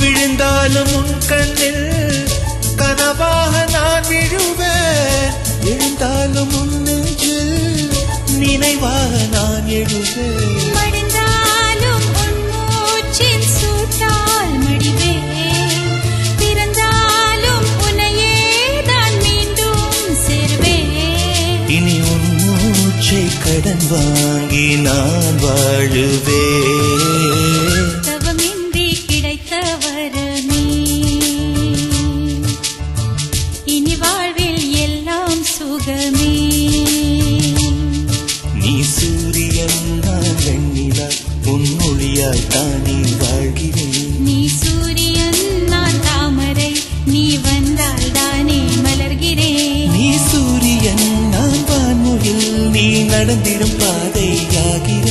விழுந்தாலும் உன் கண்ணில் கனவாக நான் விழுவேன். எழுந்தாலும் உன் நெஞ்சில் நினைவாக நான் எழுவேன். மடிந்தாலும் உன் மூச்சின் சூட்டால் மடிவேன். பிறந்தாலும் உன்னையே தான் மீண்டும் சேர்வேன். இனி உன் மூச்சை கடன் வாங்கி நான் வாழுவேன். தவமின்றி கிடைத்த வரமே இனி வாழ்வில் எல்லாம் சுகமே. நீ சூரியன் நான் வெண்ணிலா உன் மொழியாய் தானே வாழ்கிறேன். நீ சூரியன் நான் தாமரை நீ வந்தால் தானே மலர்கிறேன். நீ சூரியன் நான் வான்முகில் நீ நடந்திடும் பாதையாகிறேன்.